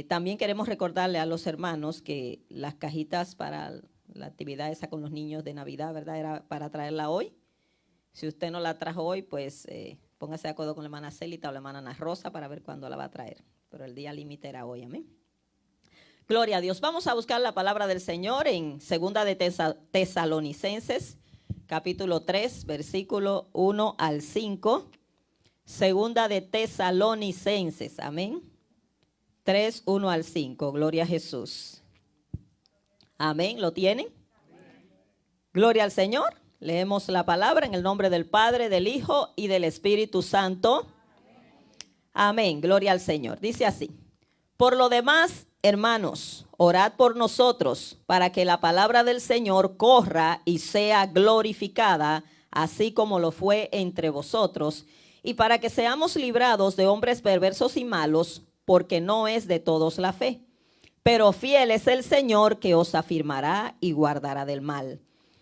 También queremos recordarle a los hermanos que las cajitas para la actividad esa con los niños de Navidad, ¿verdad? Era para traerla hoy. Si usted no la trajo hoy, pues póngase de acuerdo con la hermana Celita o la hermana Ana Rosa para ver cuándo la va a traer. Pero el día límite era hoy, amén. Gloria a Dios. Vamos a buscar la palabra del Señor en 2 de Tesalonicenses, capítulo 3, versículo 1 al 5. 2 de Tesalonicenses, amén. 3, 1 al 5. Gloria a Jesús. Amén. ¿Lo tienen? Amén. Gloria al Señor. Leemos la palabra en el nombre del Padre, del Hijo y del Espíritu Santo. Amén. Gloria al Señor. Dice así: por lo demás, hermanos, orad por nosotros para que la palabra del Señor corra y sea glorificada, así como lo fue entre vosotros, y para que seamos librados de hombres perversos y malos, porque no es de todos la fe. Pero fiel es el Señor, que os afirmará y guardará del mal.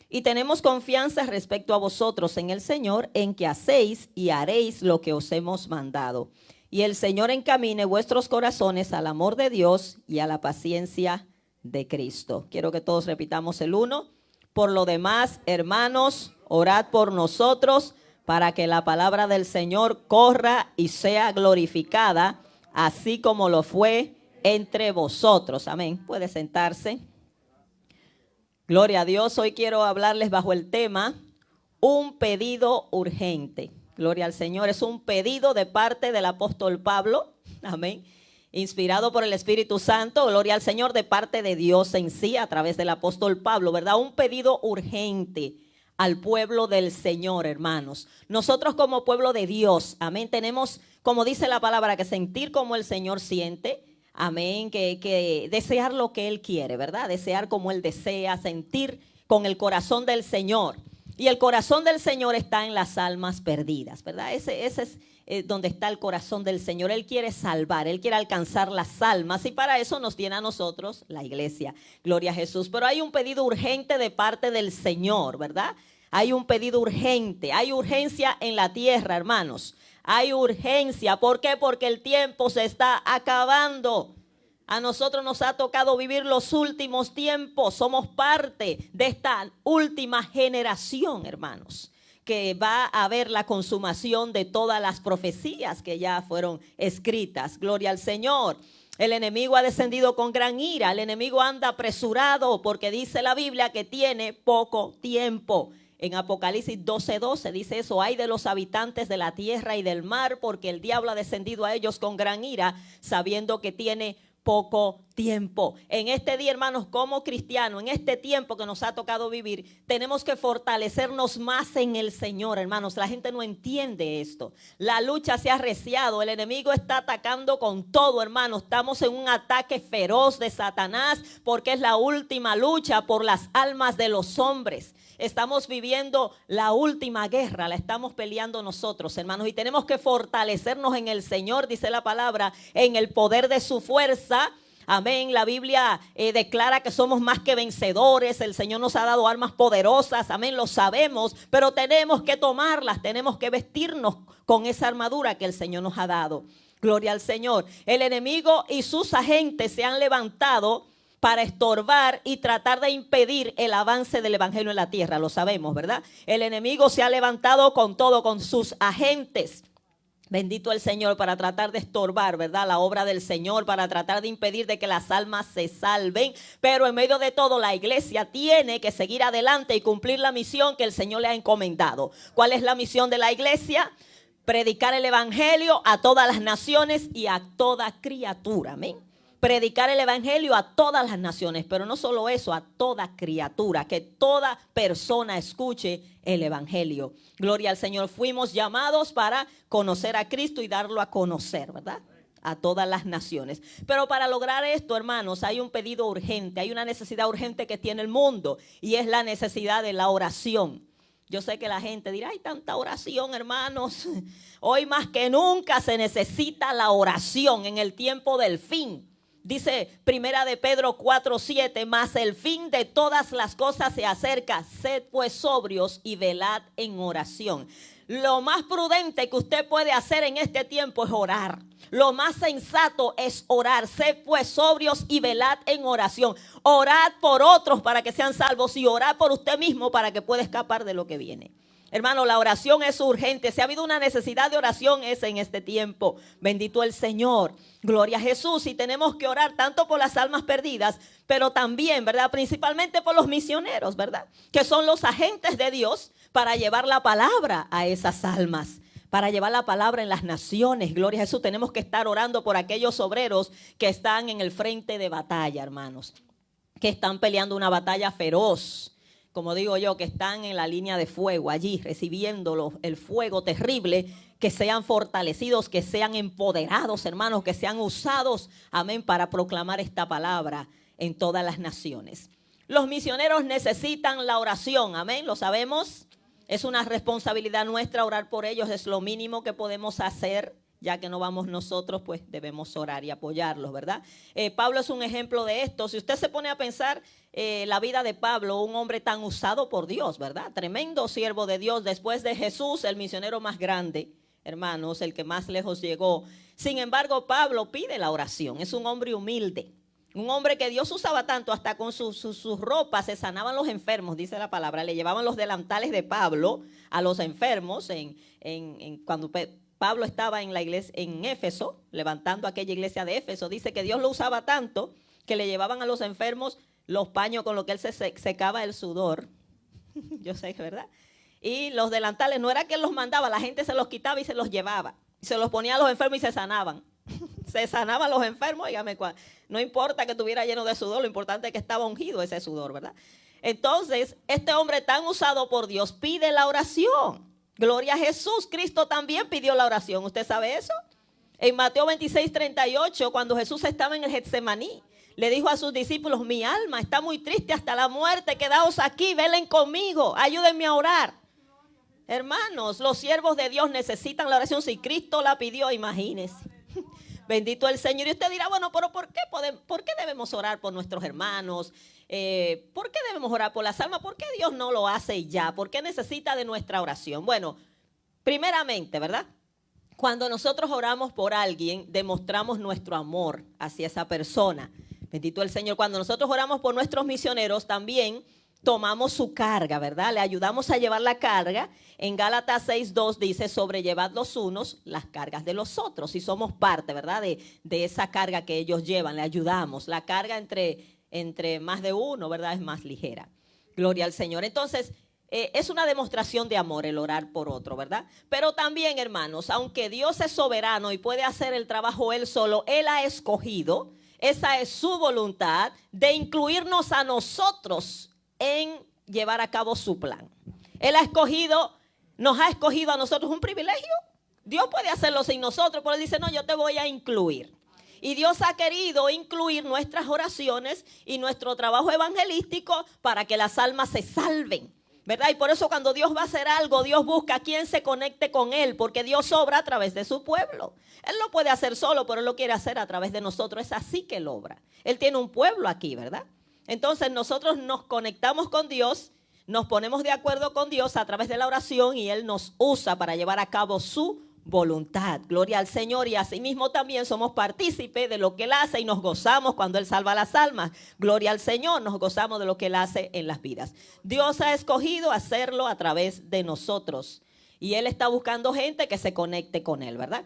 Y tenemos confianza respecto a vosotros en el Señor, en que hacéis y haréis lo que os hemos mandado. Y el Señor encamine vuestros corazones al amor de Dios y a la paciencia de Cristo. Quiero que todos repitamos el 1. Por lo demás, hermanos, orad por nosotros para que la palabra del Señor corra y sea glorificada, así como lo fue entre vosotros. Amén. Puede sentarse. Gloria a Dios. Hoy quiero hablarles bajo el tema un pedido urgente. Gloria al Señor. Es un pedido de parte del apóstol Pablo. Amén. Inspirado por el Espíritu Santo. Gloria al Señor, de parte de Dios en sí, a través del apóstol Pablo, ¿verdad? Un pedido urgente al pueblo del Señor, hermanos. Nosotros como pueblo de Dios, amén, tenemos, como dice la palabra, que sentir como el Señor siente. Amén, que desear lo que Él quiere, ¿verdad? Desear como Él desea, sentir con el corazón del Señor. Y el corazón del Señor está en las almas perdidas, ¿verdad? Ese es donde está el corazón del Señor. Él quiere salvar, Él quiere alcanzar las almas, y para eso nos tiene a nosotros la iglesia. Gloria a Jesús. Pero hay un pedido urgente de parte del Señor, ¿verdad? Hay un pedido urgente, hay urgencia en la tierra, hermanos. Hay urgencia. ¿Por qué? Porque el tiempo se está acabando. A nosotros nos ha tocado vivir los últimos tiempos. Somos parte de esta última generación, hermanos, que va a ver la consumación de todas las profecías que ya fueron escritas. Gloria al Señor. El enemigo ha descendido con gran ira. El enemigo anda apresurado porque dice la Biblia que tiene poco tiempo. En Apocalipsis 12:12 dice eso: ay de los habitantes de la tierra y del mar, porque el diablo ha descendido a ellos con gran ira, sabiendo que tiene poco tiempo. En este día, hermanos, como cristianos, en este tiempo que nos ha tocado vivir, tenemos que fortalecernos más en el Señor, hermanos. La gente no entiende esto. La lucha se ha arreciado, el enemigo está atacando con todo, hermanos. Estamos en un ataque feroz de Satanás, porque es la última lucha por las almas de los hombres. Estamos viviendo la última guerra, la estamos peleando nosotros, hermanos, y tenemos que fortalecernos en el Señor, dice la palabra, en el poder de su fuerza. Amén. La Biblia declara que somos más que vencedores. El Señor nos ha dado armas poderosas. Amén. Lo sabemos, pero tenemos que tomarlas. Tenemos que vestirnos con esa armadura que el Señor nos ha dado. Gloria al Señor. El enemigo y sus agentes se han levantado para estorbar y tratar de impedir el avance del evangelio en la tierra. Lo sabemos, ¿verdad? El enemigo se ha levantado con todo, con sus agentes. Bendito el Señor, para tratar de estorbar, ¿verdad?, la obra del Señor, para tratar de impedir de que las almas se salven. Pero en medio de todo, la iglesia tiene que seguir adelante y cumplir la misión que el Señor le ha encomendado. ¿Cuál es la misión de la iglesia? Predicar el evangelio a todas las naciones y a toda criatura. Amén. Predicar el evangelio a todas las naciones, pero no solo eso, a toda criatura, que toda persona escuche el evangelio. Gloria al Señor. Fuimos llamados para conocer a Cristo y darlo a conocer, ¿verdad?, a todas las naciones. Pero para lograr esto, hermanos, hay un pedido urgente, hay una necesidad urgente que tiene el mundo, y es la necesidad de la oración. Yo sé que la gente dirá: hay tanta oración, hermanos. Hoy más que nunca se necesita la oración en el tiempo del fin. Dice Primera de Pedro 4:7, mas el fin de todas las cosas se acerca, sed pues sobrios y velad en oración. Lo más prudente que usted puede hacer en este tiempo es orar. Lo más sensato es orar. Sed pues sobrios y velad en oración. Orad por otros para que sean salvos y orad por usted mismo para que pueda escapar de lo que viene. Hermano, la oración es urgente. Si ha habido una necesidad de oración es en este tiempo. Bendito el Señor. Gloria a Jesús. Y tenemos que orar tanto por las almas perdidas, pero también, ¿verdad? Principalmente por los misioneros, ¿verdad? Que son los agentes de Dios para llevar la palabra a esas almas. Para llevar la palabra en las naciones. Gloria a Jesús. Tenemos que estar orando por aquellos obreros que están en el frente de batalla, hermanos. Que están peleando una batalla feroz. Como digo yo, que están en la línea de fuego allí, recibiendo el fuego terrible, que sean fortalecidos, que sean empoderados, hermanos, que sean usados, amén, para proclamar esta palabra en todas las naciones. Los misioneros necesitan la oración, amén, lo sabemos. Es una responsabilidad nuestra orar por ellos, es lo mínimo que podemos hacer. Ya que no vamos nosotros, pues debemos orar y apoyarlos, ¿verdad? Pablo es un ejemplo de esto. Si usted se pone a pensar la vida de Pablo, un hombre tan usado por Dios, ¿verdad? Tremendo siervo de Dios. Después de Jesús, el misionero más grande, hermanos, el que más lejos llegó. Sin embargo, Pablo pide la oración. Es un hombre humilde. Un hombre que Dios usaba tanto, hasta con sus ropas se sanaban los enfermos, dice la palabra. Le llevaban los delantales de Pablo a los enfermos cuando Pablo estaba en la iglesia en Éfeso, levantando aquella iglesia de Éfeso. Dice que Dios lo usaba tanto que le llevaban a los enfermos los paños con los que él se secaba el sudor. Yo sé, ¿verdad? Y los delantales, no era que él los mandaba, la gente se los quitaba y se los llevaba. Se los ponía a los enfermos y se sanaban. Se sanaban los enfermos, dígame, no importa que estuviera lleno de sudor, lo importante es que estaba ungido ese sudor, ¿verdad? Entonces, este hombre tan usado por Dios pide la oración. Gloria a Jesús. Cristo también pidió la oración. ¿Usted sabe eso? En Mateo 26:38, cuando Jesús estaba en el Getsemaní, le dijo a sus discípulos, mi alma está muy triste hasta la muerte, quedaos aquí, velen conmigo, ayúdenme a orar. Hermanos, los siervos de Dios necesitan la oración. Si Cristo la pidió, imagínense. Bendito el Señor. Y usted dirá, bueno, pero ¿por qué debemos orar por nuestros hermanos? ¿Por qué debemos orar por las almas? ¿Por qué Dios no lo hace ya? ¿Por qué necesita de nuestra oración? Bueno, primeramente, ¿verdad? Cuando nosotros oramos por alguien, demostramos nuestro amor hacia esa persona. Bendito el Señor. Cuando nosotros oramos por nuestros misioneros, también tomamos su carga, ¿verdad? Le ayudamos a llevar la carga. En Gálatas 6:2 dice, sobrellevad los unos las cargas de los otros. Y somos parte, ¿verdad? De esa carga que ellos llevan, le ayudamos. La carga entre más de uno, ¿verdad? Es más ligera. Gloria al Señor. Entonces, es una demostración de amor el orar por otro, ¿verdad? Pero también, hermanos, aunque Dios es soberano y puede hacer el trabajo Él solo, Él ha escogido, esa es su voluntad, de incluirnos a nosotros en llevar a cabo su plan. Él nos ha escogido a nosotros un privilegio. Dios puede hacerlo sin nosotros, pero Él dice, no, yo te voy a incluir. Y Dios ha querido incluir nuestras oraciones y nuestro trabajo evangelístico para que las almas se salven, ¿verdad? Y por eso cuando Dios va a hacer algo, Dios busca a quien se conecte con Él, porque Dios obra a través de su pueblo. Él lo puede hacer solo, pero Él lo quiere hacer a través de nosotros. Es así que Él obra. Él tiene un pueblo aquí, ¿verdad? Entonces nosotros nos conectamos con Dios, nos ponemos de acuerdo con Dios a través de la oración y Él nos usa para llevar a cabo su voluntad. Gloria al Señor. Y asimismo también somos partícipes de lo que Él hace y nos gozamos cuando Él salva las almas. Gloria al Señor, nos gozamos de lo que Él hace en las vidas. Dios ha escogido hacerlo a través de nosotros y Él está buscando gente que se conecte con Él, ¿verdad?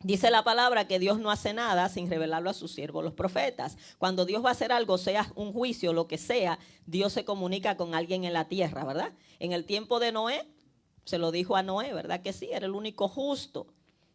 Dice la palabra que Dios no hace nada sin revelarlo a sus siervos, los profetas. Cuando Dios va a hacer algo, sea un juicio, lo que sea, Dios se comunica con alguien en la tierra, ¿verdad? En el tiempo de Noé, se lo dijo a Noé, ¿verdad que sí? Era el único justo.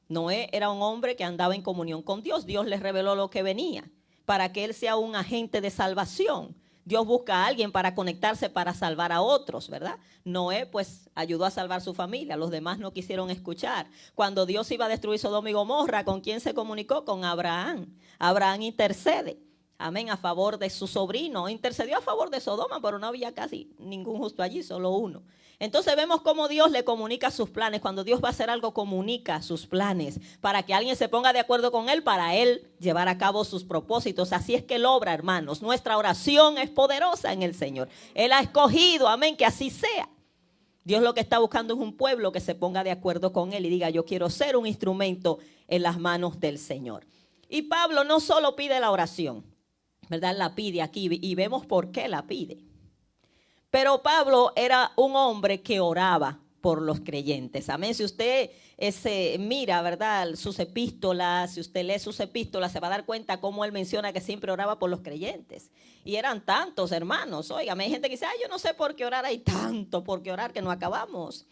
Noé era un hombre que andaba en comunión con Dios. Dios le reveló lo que venía para que él sea un agente de salvación. Dios busca a alguien para conectarse, para salvar a otros, ¿verdad? Noé pues ayudó a salvar su familia, los demás no quisieron escuchar. Cuando Dios iba a destruir Sodoma y Gomorra, ¿con quién se comunicó? Con Abraham. Abraham intercede. amén, a favor de su sobrino. Intercedió a favor de Sodoma, pero no había casi ningún justo allí, solo uno. Entonces vemos cómo Dios le comunica sus planes. Cuando Dios va a hacer algo, comunica sus planes para que alguien se ponga de acuerdo con él, para él llevar a cabo sus propósitos. Así es que él obra, hermanos. Nuestra oración es poderosa en el Señor. Él ha escogido, amén, que así sea. Dios lo que está buscando es un pueblo que se ponga de acuerdo con él y diga, yo quiero ser un instrumento en las manos del Señor. Y Pablo no solo pide la oración, ¿verdad? La pide aquí y vemos por qué la pide. Pero Pablo era un hombre que oraba por los creyentes. Amén. Si usted mira, ¿verdad?, sus epístolas, si usted lee sus epístolas, se va a dar cuenta cómo él menciona que siempre oraba por los creyentes. Y eran tantos, hermanos. Oigan, hay gente que dice, yo no sé por qué orar, hay tanto por qué orar que no acabamos.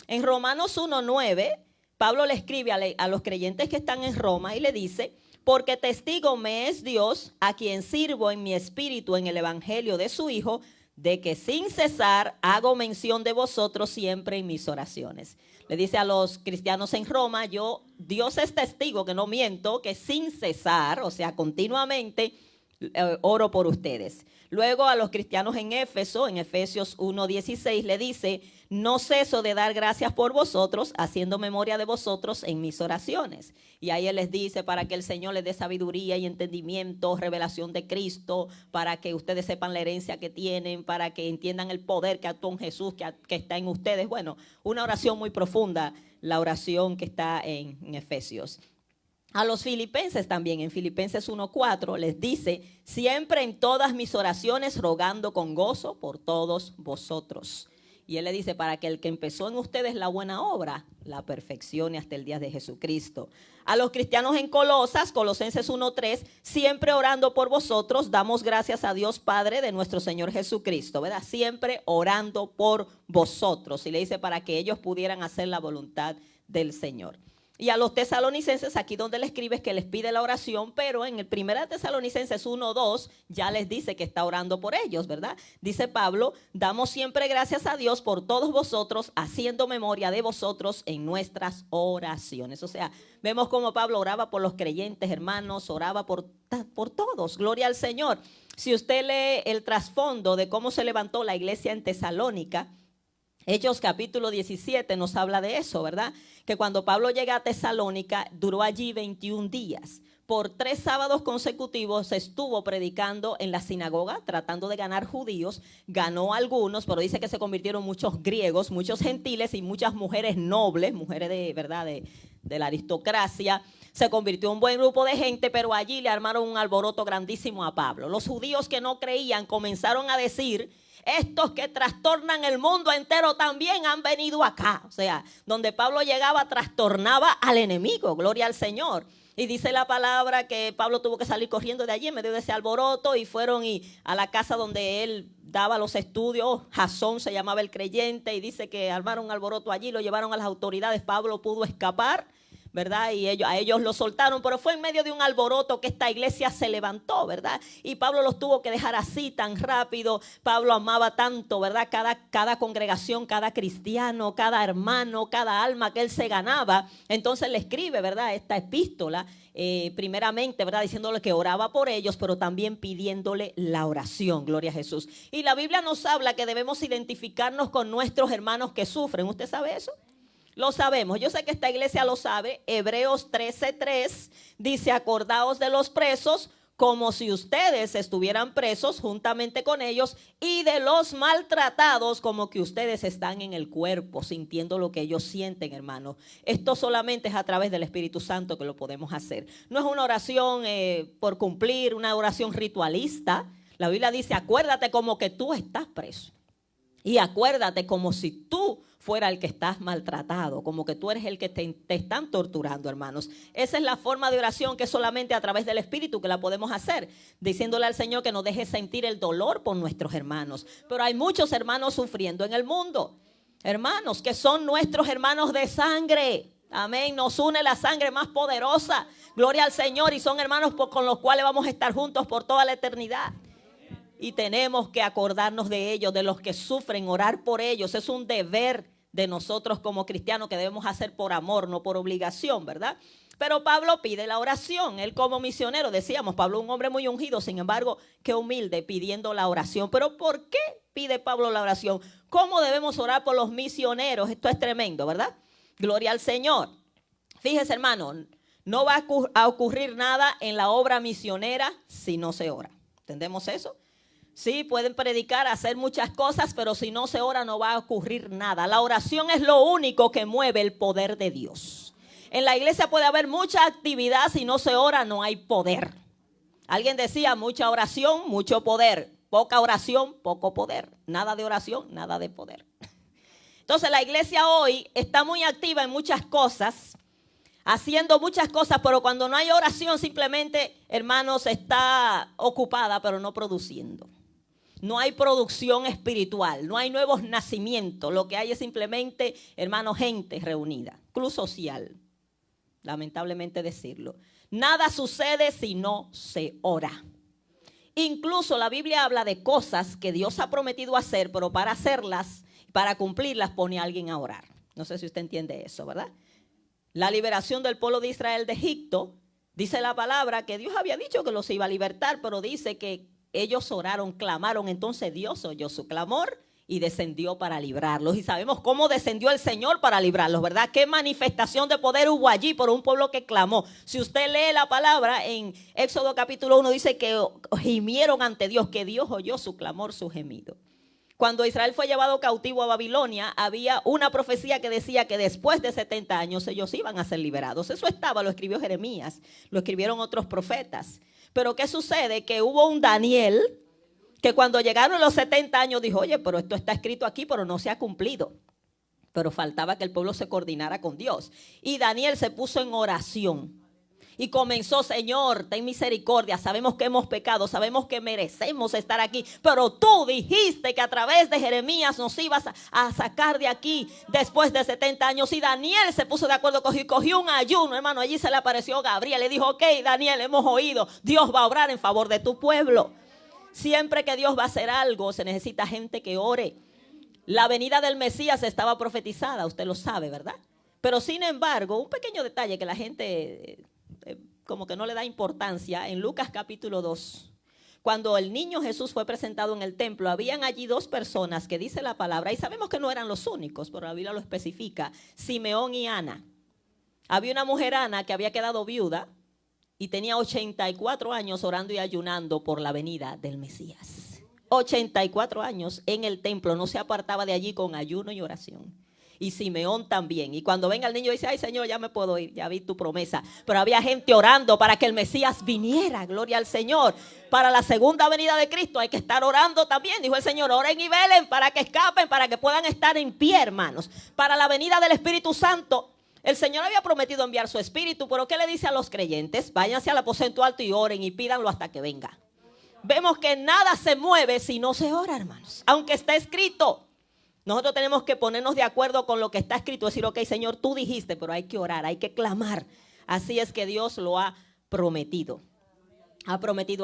En Romanos 1:9, Pablo le escribe a los creyentes que están en Roma y le dice, porque testigo me es Dios, a quien sirvo en mi espíritu en el evangelio de su Hijo, de que sin cesar hago mención de vosotros siempre en mis oraciones. Le dice a los cristianos en Roma, Dios es testigo que no miento, que sin cesar, o sea, continuamente oro por ustedes. Luego a los cristianos en Éfeso, en Efesios 1:16, le dice, no ceso de dar gracias por vosotros, haciendo memoria de vosotros en mis oraciones. Y ahí él les dice, para que el Señor les dé sabiduría y entendimiento, revelación de Cristo, para que ustedes sepan la herencia que tienen, para que entiendan el poder que actuó en Jesús, que está en ustedes. Bueno, una oración muy profunda, la oración que está en Efesios. A los filipenses también, en Filipenses 1:4, les dice, siempre en todas mis oraciones rogando con gozo por todos vosotros. Y él le dice, para que el que empezó en ustedes la buena obra, la perfeccione hasta el día de Jesucristo. A los cristianos en Colosas, Colosenses 1:3, siempre orando por vosotros, damos gracias a Dios Padre de nuestro Señor Jesucristo, ¿verdad? Siempre orando por vosotros. Y le dice, para que ellos pudieran hacer la voluntad del Señor. Y a los tesalonicenses, aquí donde le escribe es que les pide la oración, pero en el 1 Tesalonicenses 1:2 ya les dice que está orando por ellos, ¿verdad? Dice Pablo, damos siempre gracias a Dios por todos vosotros, haciendo memoria de vosotros en nuestras oraciones. O sea, vemos cómo Pablo oraba por los creyentes, hermanos, oraba por todos. Gloria al Señor. Si usted lee el trasfondo de cómo se levantó la iglesia en Tesalónica, Hechos capítulo 17 nos habla de eso, ¿verdad? Que cuando Pablo llega a Tesalónica, duró allí 21 días. Por 3 sábados consecutivos estuvo predicando en la sinagoga, tratando de ganar judíos. Ganó algunos, pero dice que se convirtieron muchos griegos, muchos gentiles y muchas mujeres nobles, mujeres de, ¿verdad?, de la aristocracia. Se convirtió en un buen grupo de gente, pero allí le armaron un alboroto grandísimo a Pablo. Los judíos que no creían comenzaron a decir, estos que trastornan el mundo entero también han venido acá. O sea, donde Pablo llegaba trastornaba al enemigo, gloria al Señor. Y dice la palabra que Pablo tuvo que salir corriendo de allí en medio de ese alboroto y fueron a la casa donde él daba los estudios. Jasón se llamaba el creyente y dice que armaron un alboroto allí, lo llevaron a las autoridades. Pablo pudo escapar, ¿verdad? Y a ellos lo soltaron, pero fue en medio de un alboroto que esta iglesia se levantó, ¿verdad? Y Pablo los tuvo que dejar así tan rápido. Pablo amaba tanto, ¿verdad? Cada congregación, cada cristiano, cada hermano, cada alma que él se ganaba. Entonces le escribe, ¿verdad?, esta epístola, primeramente, ¿verdad?, diciéndole que oraba por ellos, pero también pidiéndole la oración, gloria a Jesús. Y la Biblia nos habla que debemos identificarnos con nuestros hermanos que sufren. ¿Usted sabe eso? Lo sabemos, yo sé que esta iglesia lo sabe. Hebreos 13:3 dice, acordaos de los presos como si ustedes estuvieran presos juntamente con ellos, y de los maltratados como que ustedes están en el cuerpo sintiendo lo que ellos sienten, hermanos. Esto solamente es a través del Espíritu Santo que lo podemos hacer. No es una oración por cumplir, una oración ritualista. La Biblia dice, acuérdate como que tú estás preso. Y acuérdate como si tú fuera el que estás maltratado, como que tú eres el que te están torturando, hermanos. Esa es la forma de oración que solamente a través del Espíritu que la podemos hacer, diciéndole al Señor que nos deje sentir el dolor por nuestros hermanos. Pero hay muchos hermanos sufriendo en el mundo, hermanos que son nuestros hermanos de sangre. Amén, nos une la sangre más poderosa, gloria al Señor, y son hermanos con los cuales vamos a estar juntos por toda la eternidad. Y tenemos que acordarnos de ellos, de los que sufren, orar por ellos. Es un deber de nosotros como cristianos que debemos hacer por amor, no por obligación, ¿verdad? Pero Pablo pide la oración. Él como misionero, decíamos, Pablo un hombre muy ungido, sin embargo, qué humilde pidiendo la oración. Pero ¿por qué pide Pablo la oración? ¿Cómo debemos orar por los misioneros? Esto es tremendo, ¿verdad? Gloria al Señor. Fíjese, hermano, no va a ocurrir nada en la obra misionera si no se ora. ¿Entendemos eso? Sí, pueden predicar, hacer muchas cosas, pero si no se ora no va a ocurrir nada. La oración es lo único que mueve el poder de Dios. En la iglesia puede haber mucha actividad, si no se ora no hay poder. Alguien decía, mucha oración, mucho poder. Poca oración, poco poder. Nada de oración, nada de poder. Entonces la iglesia hoy está muy activa en muchas cosas, haciendo muchas cosas, pero cuando no hay oración simplemente, hermanos, está ocupada, pero no produciendo. No hay producción espiritual, no hay nuevos nacimientos. Lo que hay es simplemente, hermanos, gente reunida. Club social, lamentablemente decirlo. Nada sucede si no se ora. Incluso la Biblia habla de cosas que Dios ha prometido hacer, pero para hacerlas, para cumplirlas, pone a alguien a orar. No sé si usted entiende eso, ¿verdad? La liberación del pueblo de Israel de Egipto, dice la palabra que Dios había dicho que los iba a libertar, pero dice que ellos oraron, clamaron, entonces Dios oyó su clamor y descendió para librarlos. Y sabemos cómo descendió el Señor para librarlos, ¿verdad? Qué manifestación de poder hubo allí por un pueblo que clamó. Si usted lee la palabra en Éxodo capítulo 1, dice que gimieron ante Dios, que Dios oyó su clamor, su gemido. Cuando Israel fue llevado cautivo a Babilonia, había una profecía que decía que después de 70 años ellos iban a ser liberados. Eso estaba, lo escribió Jeremías, lo escribieron otros profetas. Pero ¿qué sucede? Que hubo un Daniel que cuando llegaron los 70 años dijo, oye, pero esto está escrito aquí, pero no se ha cumplido. Pero faltaba que el pueblo se coordinara con Dios. Y Daniel se puso en oración. Y comenzó, Señor, ten misericordia, sabemos que hemos pecado, sabemos que merecemos estar aquí, pero tú dijiste que a través de Jeremías nos ibas a sacar de aquí después de 70 años. Y Daniel se puso de acuerdo, cogió un ayuno, hermano, allí se le apareció Gabriel, le dijo, ok, Daniel, hemos oído, Dios va a obrar en favor de tu pueblo. Siempre que Dios va a hacer algo, se necesita gente que ore. La venida del Mesías estaba profetizada, usted lo sabe, ¿verdad? Pero sin embargo, un pequeño detalle que la gente como que no le da importancia, en Lucas capítulo 2, cuando el niño Jesús fue presentado en el templo, habían allí dos personas que dice la palabra, y sabemos que no eran los únicos, pero la Biblia lo especifica, Simeón y Ana. Había una mujer, Ana, que había quedado viuda y tenía 84 años orando y ayunando por la venida del Mesías. 84 años en el templo, no se apartaba de allí con ayuno y oración. Y Simeón también. Y cuando venga el niño dice, ay Señor, ya me puedo ir, ya vi tu promesa. Pero había gente orando para que el Mesías viniera, gloria al Señor. Para la segunda venida de Cristo hay que estar orando también, dijo el Señor, oren y velen para que escapen, para que puedan estar en pie, hermanos. Para la venida del Espíritu Santo, el Señor había prometido enviar su Espíritu, pero ¿qué le dice a los creyentes? Váyanse al aposento alto y oren y pídanlo hasta que venga. Vemos que nada se mueve si no se ora, hermanos, aunque está escrito. Nosotros tenemos que ponernos de acuerdo con lo que está escrito, decir, ok, Señor, tú dijiste, pero hay que orar, hay que clamar. Así es que Dios lo ha prometido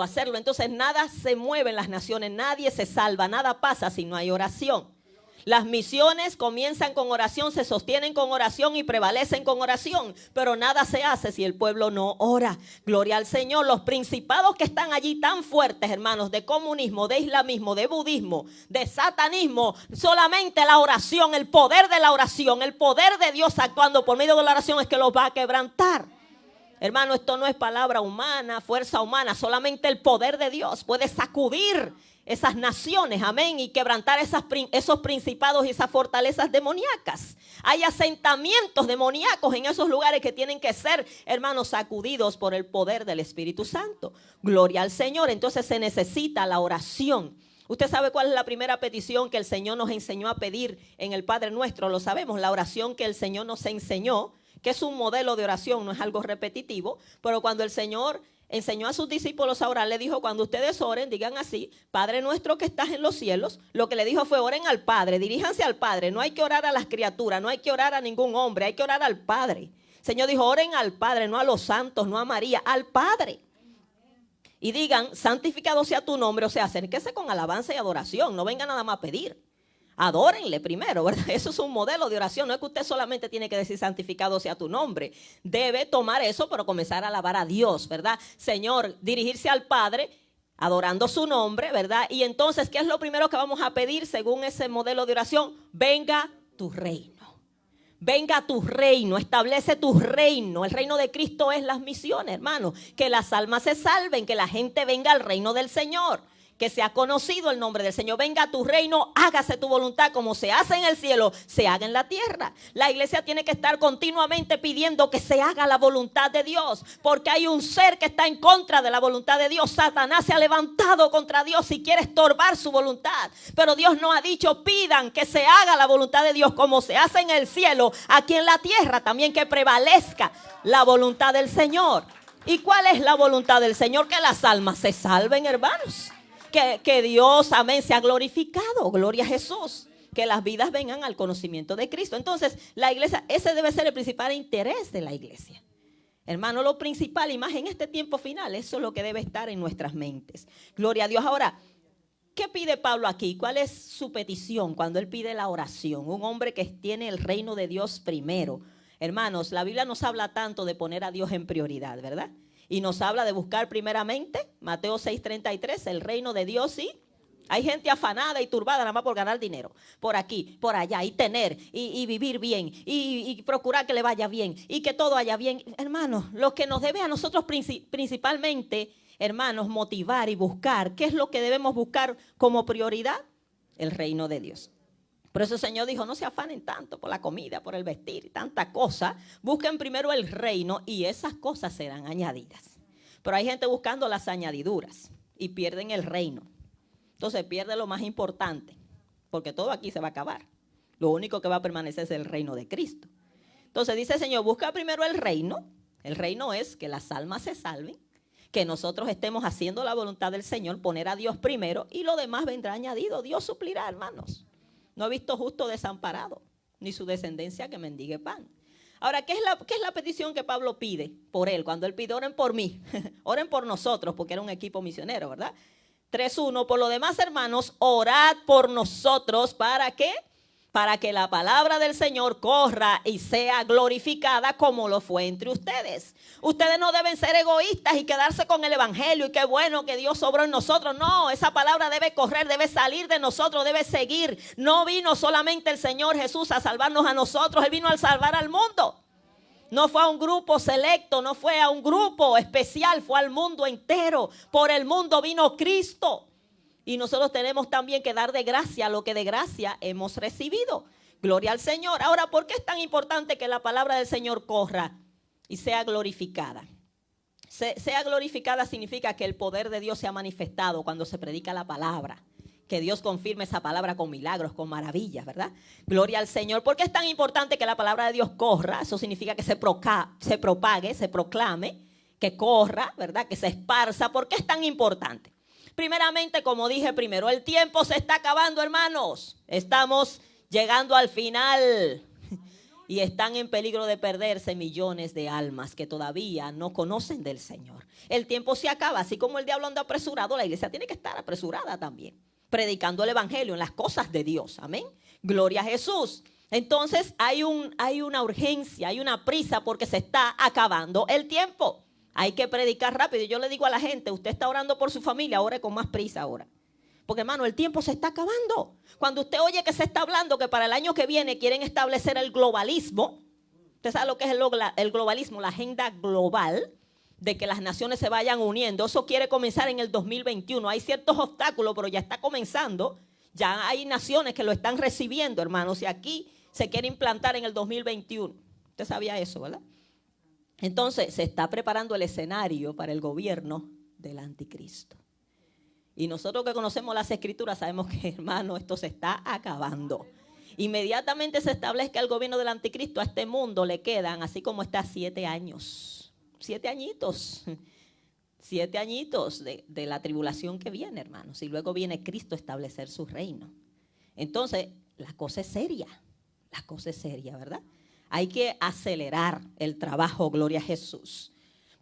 hacerlo. Entonces nada se mueve en las naciones, nadie se salva, nada pasa si no hay oración. Las misiones comienzan con oración, se sostienen con oración y prevalecen con oración, pero nada se hace si el pueblo no ora. Gloria al Señor. Los principados que están allí tan fuertes, hermanos, de comunismo, de islamismo, de budismo, de satanismo, solamente la oración, el poder de la oración, el poder de Dios actuando por medio de la oración es que los va a quebrantar. Hermano, esto no es palabra humana, fuerza humana, solamente el poder de Dios puede sacudir esas naciones, amén, y quebrantar esos principados y esas fortalezas demoníacas. Hay asentamientos demoníacos en esos lugares que tienen que ser, hermanos, sacudidos por el poder del Espíritu Santo. Gloria al Señor. Entonces se necesita la oración. Usted sabe cuál es la primera petición que el Señor nos enseñó a pedir en el Padre Nuestro. Lo sabemos, la oración que el Señor nos enseñó, que es un modelo de oración, no es algo repetitivo, pero cuando el Señor enseñó a sus discípulos a orar, le dijo, cuando ustedes oren, digan así, Padre nuestro que estás en los cielos. Lo que le dijo fue, oren al Padre, diríjanse al Padre. No hay que orar a las criaturas, no hay que orar a ningún hombre, hay que orar al Padre. El Señor dijo, oren al Padre, no a los santos, no a María, al Padre. Y digan, santificado sea tu nombre, o sea, acérquese con alabanza y adoración, no venga nada más a pedir. Adórenle primero, ¿verdad? Eso es un modelo de oración. No es que usted solamente tiene que decir santificado sea tu nombre. Debe tomar eso, pero comenzar a alabar a Dios, ¿verdad? Señor, dirigirse al Padre, adorando su nombre, ¿verdad? Y entonces, ¿qué es lo primero que vamos a pedir según ese modelo de oración? Venga tu reino. Venga tu reino, establece tu reino. El reino de Cristo es las misiones, hermano. Que las almas se salven, que la gente venga al reino del Señor. Que sea conocido el nombre del Señor. Venga a tu reino, hágase tu voluntad como se hace en el cielo, se haga en la tierra. La iglesia tiene que estar continuamente pidiendo que se haga la voluntad de Dios, porque hay un ser que está en contra de la voluntad de Dios. Satanás se ha levantado contra Dios y quiere estorbar su voluntad. Pero Dios nos ha dicho, pidan que se haga la voluntad de Dios como se hace en el cielo, aquí en la tierra, también que prevalezca la voluntad del Señor. ¿Y cuál es la voluntad del Señor? Que las almas se salven, hermanos. Que Dios, amén, sea glorificado, gloria a Jesús, que las vidas vengan al conocimiento de Cristo. Entonces, la iglesia, ese debe ser el principal interés de la iglesia. Hermano, lo principal, y más en este tiempo final, eso es lo que debe estar en nuestras mentes. Gloria a Dios. Ahora, ¿qué pide Pablo aquí? ¿Cuál es su petición cuando él pide la oración? Un hombre que tiene el reino de Dios primero. Hermanos, la Biblia nos habla tanto de poner a Dios en prioridad, ¿verdad? Y nos habla de buscar primeramente, Mateo 6:33, el reino de Dios. Sí, hay gente afanada y turbada nada más por ganar dinero. Por aquí, por allá, y tener, y vivir bien, y procurar que le vaya bien, y que todo vaya bien. Hermanos, lo que nos debe a nosotros principalmente, hermanos, motivar y buscar, ¿qué es lo que debemos buscar como prioridad? El reino de Dios. Por eso el Señor dijo, no se afanen tanto por la comida, por el vestir y tanta cosa. Busquen primero el reino y esas cosas serán añadidas. Pero hay gente buscando las añadiduras y pierden el reino. Entonces pierde lo más importante, porque todo aquí se va a acabar. Lo único que va a permanecer es el reino de Cristo. Entonces dice el Señor, busca primero el reino. El reino es que las almas se salven, que nosotros estemos haciendo la voluntad del Señor, poner a Dios primero y lo demás vendrá añadido. Dios suplirá, hermanos. No he visto justo desamparado, ni su descendencia que mendigue pan. Ahora, ¿qué es la petición que Pablo pide por él? Cuando él pide, oren por mí, oren por nosotros, porque era un equipo misionero, ¿verdad? 3:1, por lo demás, hermanos, orad por nosotros, ¿para qué? Para que la palabra del Señor corra y sea glorificada como lo fue entre ustedes. Ustedes no deben ser egoístas y quedarse con el evangelio y qué bueno que Dios obró en nosotros. No, esa palabra debe correr, debe salir de nosotros, debe seguir. No vino solamente el Señor Jesús a salvarnos a nosotros, Él vino a salvar al mundo. No fue a un grupo selecto, no fue a un grupo especial, fue al mundo entero. Por el mundo vino Cristo. Y nosotros tenemos también que dar de gracia lo que de gracia hemos recibido. Gloria al Señor. Ahora, ¿por qué es tan importante que la palabra del Señor corra y sea glorificada? Sea glorificada significa que el poder de Dios se ha manifestado cuando se predica la palabra. Que Dios confirme esa palabra con milagros, con maravillas, ¿verdad? Gloria al Señor. ¿Por qué es tan importante que la palabra de Dios corra? Eso significa que se propague, se proclame, que corra, ¿verdad? Que se esparza. ¿Por qué es tan importante? Primeramente, como dije primero, el tiempo se está acabando, hermanos. Estamos llegando al final y están en peligro de perderse millones de almas que todavía no conocen del Señor. El tiempo se acaba, así como el diablo anda apresurado, la iglesia tiene que estar apresurada también, predicando el evangelio en las cosas de Dios. Amén. Gloria a Jesús. Entonces hay una urgencia, hay una prisa porque se está acabando el tiempo. Hay que predicar rápido. Yo le digo a la gente, usted está orando por su familia, ore con más prisa ahora. Porque, hermano, el tiempo se está acabando. Cuando usted oye que se está hablando que para el año que viene quieren establecer el globalismo, usted sabe lo que es el globalismo, la agenda global, de que las naciones se vayan uniendo. Eso quiere comenzar en el 2021. Hay ciertos obstáculos, pero ya está comenzando. Ya hay naciones que lo están recibiendo, hermanos. Y aquí se quiere implantar en el 2021. Usted sabía eso, ¿verdad? Entonces se está preparando el escenario para el gobierno del anticristo. Y nosotros que conocemos las escrituras sabemos que, hermano, esto se está acabando. Inmediatamente se establezca el gobierno del anticristo, a este mundo le quedan, así como está, 7 años. 7 añitos. 7 añitos de la tribulación que viene, hermanos. Y luego viene Cristo a establecer su reino. Entonces, la cosa es seria. La cosa es seria, ¿verdad? Hay que acelerar el trabajo, gloria a Jesús.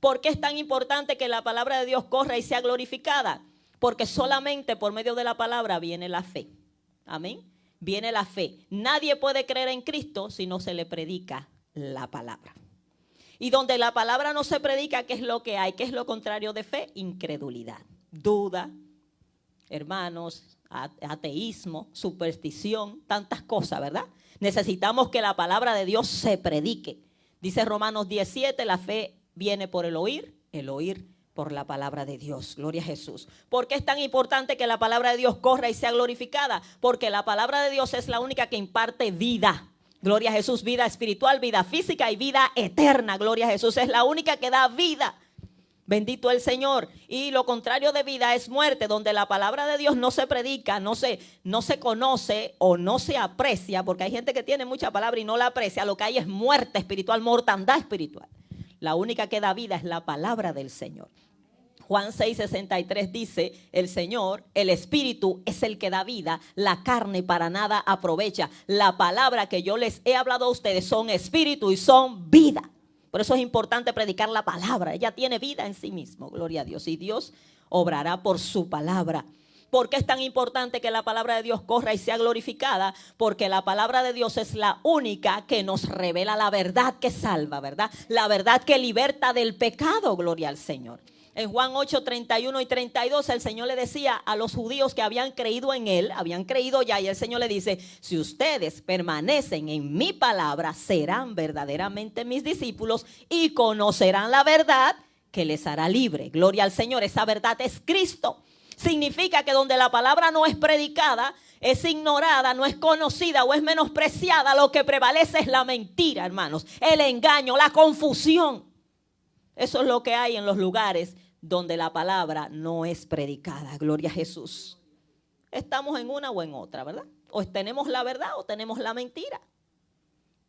¿Por qué es tan importante que la palabra de Dios corra y sea glorificada? Porque solamente por medio de la palabra viene la fe. Amén. viene la fe. Nadie puede creer en Cristo si no se le predica la palabra. Y donde la palabra no se predica, ¿qué es lo que hay? ¿Qué es lo contrario de fe? Incredulidad, duda, hermanos, ateísmo, superstición, tantas cosas, ¿verdad? Necesitamos que la palabra de Dios se predique. Dice Romanos 17, la fe viene por el oír por la palabra de Dios. Gloria a Jesús. ¿Por qué es tan importante que la palabra de Dios corra y sea glorificada? Porque la palabra de Dios es la única que imparte vida. Gloria a Jesús, vida espiritual, vida física y vida eterna. Gloria a Jesús, es la única que da vida. Bendito el Señor. Y lo contrario de vida es muerte, donde la palabra de Dios no se predica, no se conoce o no se aprecia, porque hay gente que tiene mucha palabra y no la aprecia. Lo que hay es muerte espiritual, mortandad espiritual. La única que da vida es la palabra del Señor. Juan 6:63 dice, el Señor, el Espíritu es el que da vida, la carne para nada aprovecha. La palabra que yo les he hablado a ustedes son espíritu y son vida. Por eso es importante predicar la palabra. Ella tiene vida en sí mismo, gloria a Dios. Y Dios obrará por su palabra. ¿Por qué es tan importante que la palabra de Dios corra y sea glorificada? Porque la palabra de Dios es la única que nos revela la verdad que salva, ¿verdad? La verdad que liberta del pecado, gloria al Señor. En Juan 8, 31 y 32, el Señor le decía a los judíos que habían creído en Él, habían creído ya, y el Señor le dice, si ustedes permanecen en mi palabra, serán verdaderamente mis discípulos y conocerán la verdad que les hará libre. Gloria al Señor, esa verdad es Cristo. Significa que donde la palabra no es predicada, es ignorada, no es conocida o es menospreciada, lo que prevalece es la mentira, hermanos, el engaño, la confusión. Eso es lo que hay en los lugares donde la palabra no es predicada. Gloria a Jesús. Estamos en una o en otra, ¿verdad? O tenemos la verdad o tenemos la mentira.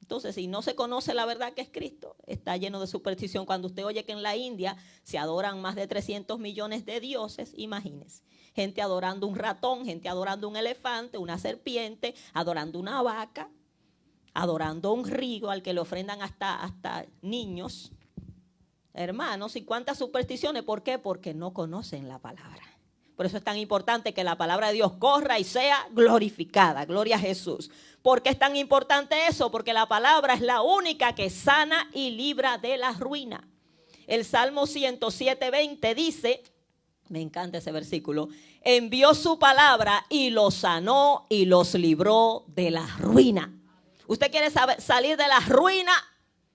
Entonces, si no se conoce la verdad que es Cristo, está lleno de superstición. Cuando usted oye que en la India se adoran más de 300 millones de dioses, imagínese. Gente adorando un ratón, gente adorando un elefante, una serpiente, adorando una vaca, adorando un río al que le ofrendan hasta niños. Hermanos, ¿y cuántas supersticiones? ¿Por qué? Porque no conocen la palabra. Por eso es tan importante que la palabra de Dios corra y sea glorificada. Gloria a Jesús. ¿Por qué es tan importante eso? Porque la palabra es la única que sana y libra de la ruina. El Salmo 107:20 dice, me encanta ese versículo, envió su palabra y los sanó y los libró de la ruina. ¿Usted quiere salir de la ruina?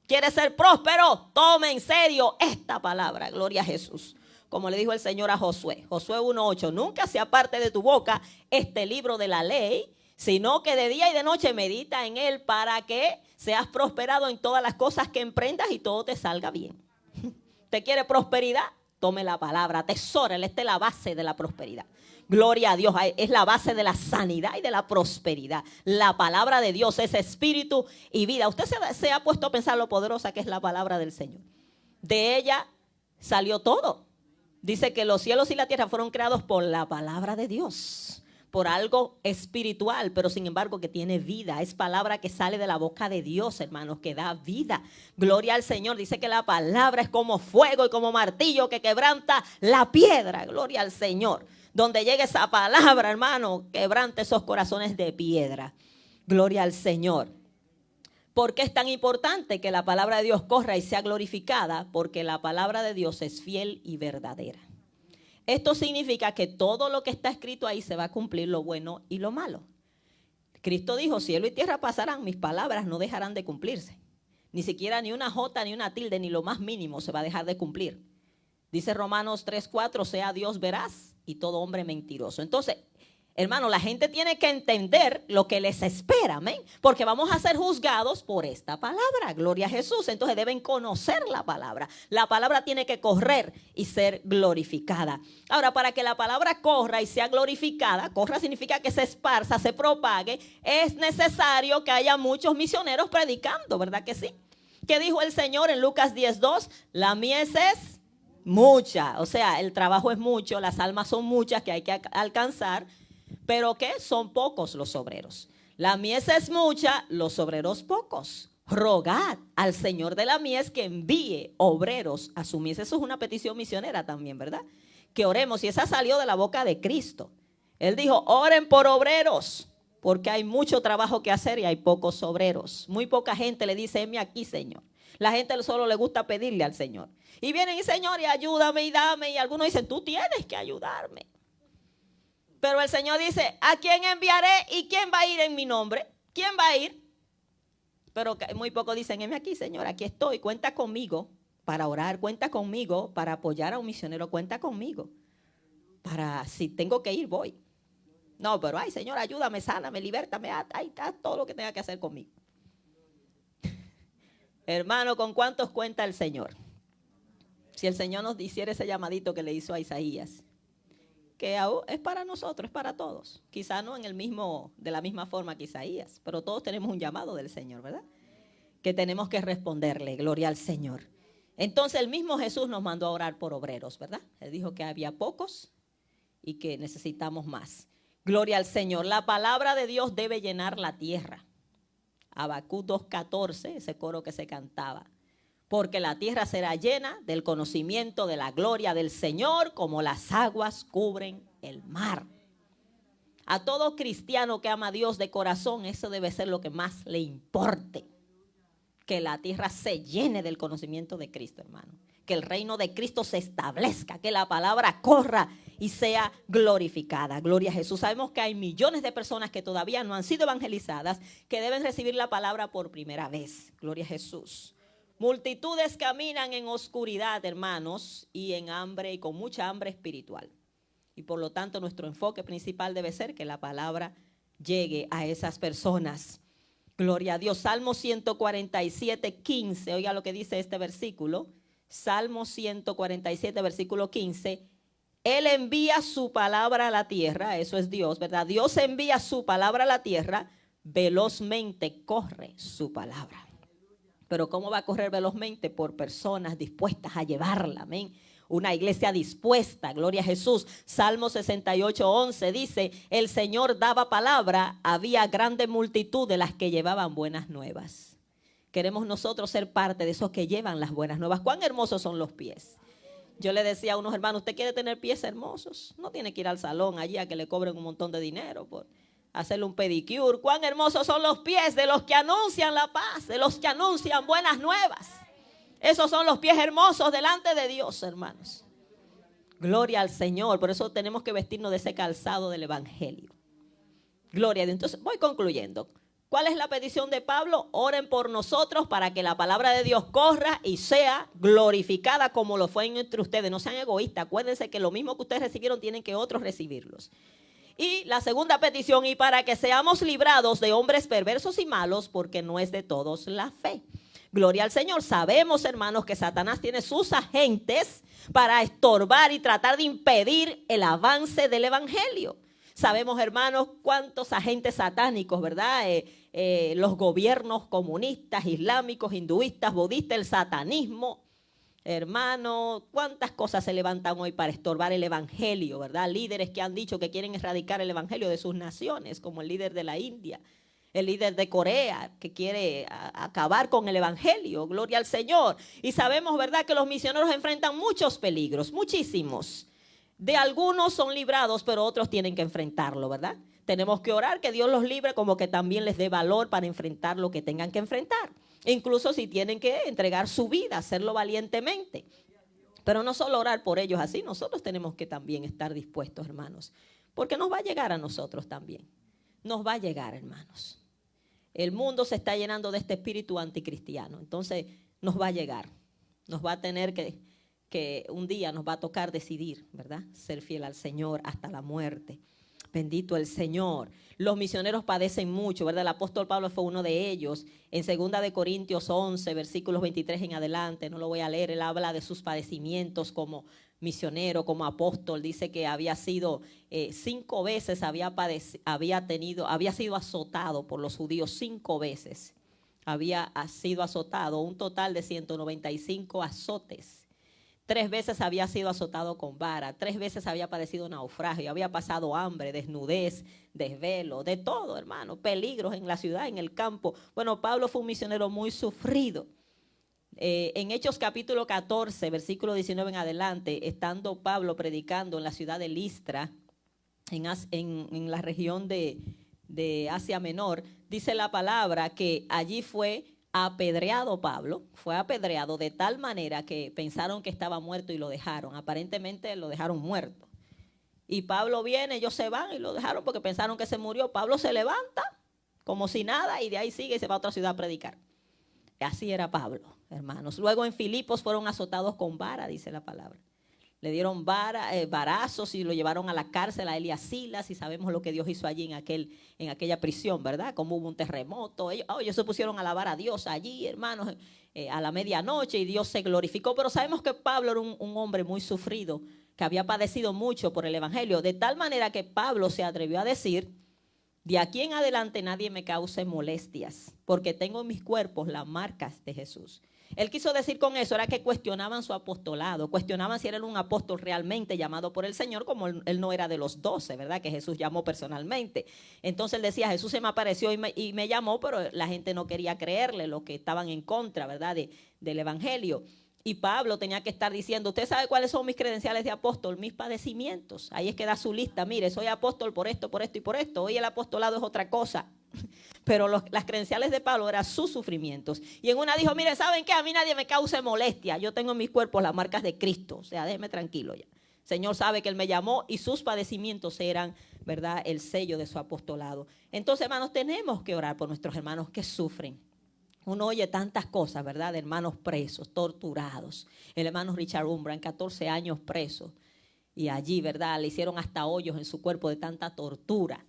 ¿Quiere ser próspero? Tome en serio esta palabra. Gloria a Jesús. Como le dijo el Señor a Josué. Josué 1:8. Nunca se aparte de tu boca este libro de la ley, sino que de día y de noche medita en él para que seas prosperado en todas las cosas que emprendas y todo te salga bien. ¿Te quiere prosperidad? Tome la palabra, atesórala. Esta es la base de la prosperidad. Gloria a Dios, es la base de la sanidad y de la prosperidad. La palabra de Dios es espíritu y vida. Usted se ha puesto a pensar lo poderosa que es la palabra del Señor. De ella salió todo. Dice que los cielos y la tierra fueron creados por la palabra de Dios, por algo espiritual, pero sin embargo que tiene vida. Es palabra que sale de la boca de Dios, hermanos, que da vida. Gloria al Señor. Dice que la palabra es como fuego y como martillo que quebranta la piedra. Gloria al Señor. Donde llegue esa palabra, hermano, quebrante esos corazones de piedra. Gloria al Señor. ¿Por qué es tan importante que la palabra de Dios corra y sea glorificada? Porque la palabra de Dios es fiel y verdadera. Esto significa que todo lo que está escrito ahí se va a cumplir, lo bueno y lo malo. Cristo dijo, cielo y tierra pasarán, mis palabras no dejarán de cumplirse. Ni siquiera ni una jota, ni una tilde, ni lo más mínimo se va a dejar de cumplir. Dice Romanos 3:4, sea Dios veraz y todo hombre mentiroso. Entonces, hermano, la gente tiene que entender lo que les espera, amén. Porque vamos a ser juzgados por esta palabra, gloria a Jesús. Entonces deben conocer la palabra. La palabra tiene que correr y ser glorificada. Ahora, para que la palabra corra y sea glorificada, corra significa que se esparza, se propague, es necesario que haya muchos misioneros predicando, ¿verdad que sí? ¿Qué dijo el Señor en Lucas 10:2? La mies es mucha, o sea, el trabajo es mucho, las almas son muchas que hay que alcanzar, pero ¿qué? Son pocos los obreros. La mies es mucha, los obreros pocos. Rogad al Señor de la mies que envíe obreros a su mies. Eso es una petición misionera también, ¿verdad? Que oremos, y esa salió de la boca de Cristo. Él dijo, oren por obreros. porque hay mucho trabajo que hacer y hay pocos obreros. Muy poca gente le dice, heme aquí, Señor. La gente solo le gusta pedirle al Señor. Y vienen y Señor, y ayúdame y dame. Y algunos dicen, tú tienes que ayudarme. Pero el Señor dice, ¿a quién enviaré y quién va a ir en mi nombre? ¿Quién va a ir? Pero muy pocos dicen, heme aquí, Señor, aquí estoy, cuenta conmigo para orar, cuenta conmigo para apoyar a un misionero, cuenta conmigo. Para, si tengo que ir, voy. No, pero ay, Señor, ayúdame, sáname, libértame, ahí está todo lo que tenga que hacer conmigo. Hermano, ¿con cuántos cuenta el Señor? Si el Señor nos hiciera ese llamadito que le hizo a Isaías, que es para nosotros, es para todos. Quizá no de la misma forma que Isaías, pero todos tenemos un llamado del Señor, ¿verdad? Que tenemos que responderle, gloria al Señor. Entonces el mismo Jesús nos mandó a orar por obreros, ¿verdad? Él dijo que había pocos y que necesitamos más. Gloria al Señor. La palabra de Dios debe llenar la tierra. Habacuc 2:14, ese coro que se cantaba. Porque la tierra será llena del conocimiento de la gloria del Señor, como las aguas cubren el mar. A todo cristiano que ama a Dios de corazón, eso debe ser lo que más le importe. Que la tierra se llene del conocimiento de Cristo, hermano. Que el reino de Cristo se establezca, que la palabra corra y sea glorificada. Gloria a Jesús. Sabemos que hay millones de personas que todavía no han sido evangelizadas, que deben recibir la palabra por primera vez. Gloria a Jesús. Multitudes caminan en oscuridad, hermanos, y en hambre, y con mucha hambre espiritual. Y por lo tanto, nuestro enfoque principal debe ser que la palabra llegue a esas personas. Gloria a Dios. Salmo 147:15. Oiga lo que dice este versículo. Salmo 147, versículo 15. Él envía su palabra a la tierra. Eso es Dios, ¿verdad? Dios envía su palabra a la tierra. Velozmente corre su palabra. Pero ¿cómo va a correr velozmente? Por personas dispuestas a llevarla. Amén. Una iglesia dispuesta, gloria a Jesús. Salmo 68:11 dice, el Señor daba palabra, había grande multitud de las que llevaban buenas nuevas. Queremos nosotros ser parte de esos que llevan las buenas nuevas. ¿Cuán hermosos son los pies? Yo le decía a unos hermanos, ¿usted quiere tener pies hermosos? No tiene que ir al salón allí a que le cobren un montón de dinero por hacerle un pedicure. ¿Cuán hermosos son los pies de los que anuncian la paz, de los que anuncian buenas nuevas? Esos son los pies hermosos delante de Dios, hermanos. Gloria al Señor. Por eso tenemos que vestirnos de ese calzado del Evangelio. Gloria a Dios. Entonces, voy concluyendo. ¿Cuál es la petición de Pablo? Oren por nosotros para que la palabra de Dios corra y sea glorificada como lo fue entre ustedes. No sean egoístas. Acuérdense que lo mismo que ustedes recibieron tienen que otros recibirlos. Y la segunda petición, y para que seamos librados de hombres perversos y malos, porque no es de todos la fe. Gloria al Señor. Sabemos, hermanos, que Satanás tiene sus agentes para estorbar y tratar de impedir el avance del evangelio. Sabemos, hermanos, cuántos agentes satánicos, ¿verdad? Los gobiernos comunistas, islámicos, hinduistas, budistas, el satanismo. Hermano, cuántas cosas se levantan hoy para estorbar el evangelio, ¿verdad? Líderes que han dicho que quieren erradicar el evangelio de sus naciones, como el líder de la India, el líder de Corea, que quiere acabar con el evangelio. Gloria al Señor. Y sabemos, ¿verdad?, que los misioneros enfrentan muchos peligros, muchísimos. De algunos son librados, pero otros tienen que enfrentarlo, ¿verdad? Tenemos que orar que Dios los libre, como que también les dé valor para enfrentar lo que tengan que enfrentar. Incluso si tienen que entregar su vida, hacerlo valientemente. Pero no solo orar por ellos así, nosotros tenemos que también estar dispuestos, hermanos. Porque nos va a llegar a nosotros también. Nos va a llegar, hermanos. El mundo se está llenando de este espíritu anticristiano. Entonces nos va a llegar. Nos va a tener que un día nos va a tocar decidir, ¿verdad? Ser fiel al Señor hasta la muerte. Bendito el Señor. Los misioneros padecen mucho, ¿verdad? El apóstol Pablo fue uno de ellos. En 2 Corintios 11, versículos 23 en adelante, no lo voy a leer, él habla de sus padecimientos como misionero, como apóstol. Dice que había sido 5 veces, había sido azotado por los judíos 5 veces. Había sido azotado, un total de 195 azotes. 3 veces había sido azotado con vara, 3 veces había padecido naufragio, había pasado hambre, desnudez, desvelo, de todo, hermano, peligros en la ciudad, en el campo. Bueno, Pablo fue un misionero muy sufrido. En Hechos capítulo 14, versículo 19 en adelante, estando Pablo predicando en la ciudad de Listra, en la región de de Asia Menor, dice la palabra que allí fue apedreado Pablo, fue apedreado de tal manera que pensaron que estaba muerto y lo dejaron, aparentemente lo dejaron muerto. Y Pablo viene, ellos se van y lo dejaron porque pensaron que se murió. Pablo se levanta como si nada y de ahí sigue y se va a otra ciudad a predicar. Así era Pablo, hermanos. Luego en Filipos fueron azotados con vara, dice la palabra. Le dieron varazos y lo llevaron a la cárcel a él y a Silas, y sabemos lo que Dios hizo allí en aquella prisión, ¿verdad? Como hubo un terremoto. Ellos se pusieron a alabar a Dios allí, hermanos, a la medianoche, y Dios se glorificó. Pero sabemos que Pablo era un hombre muy sufrido, que había padecido mucho por el evangelio, de tal manera que Pablo se atrevió a decir: de aquí en adelante nadie me cause molestias, porque tengo en mis cuerpos las marcas de Jesús. Él quiso decir con eso era que cuestionaban su apostolado, cuestionaban si era un apóstol realmente llamado por el Señor, como él no era de los 12, ¿verdad? Que Jesús llamó personalmente. Entonces él decía: Jesús se me apareció y me llamó, pero la gente no quería creerle, los que estaban en contra, ¿verdad? Del evangelio. Y Pablo tenía que estar diciendo: usted sabe cuáles son mis credenciales de apóstol, mis padecimientos. Ahí es que da su lista: mire, soy apóstol por esto, por esto y por esto. Hoy el apostolado es otra cosa. Pero las credenciales de Pablo eran sus sufrimientos. Y en una dijo: miren, ¿saben qué? A mí nadie me cause molestia. Yo tengo en mis cuerpos las marcas de Cristo. O sea, déjeme tranquilo ya. El Señor sabe que Él me llamó y sus padecimientos eran, ¿verdad?, el sello de su apostolado. Entonces, hermanos, tenemos que orar por nuestros hermanos que sufren. Uno oye tantas cosas, ¿verdad?, de hermanos presos, torturados. El hermano Richard Umbran, 14 años preso. Y allí, ¿verdad?, le hicieron hasta hoyos en su cuerpo de tanta tortura.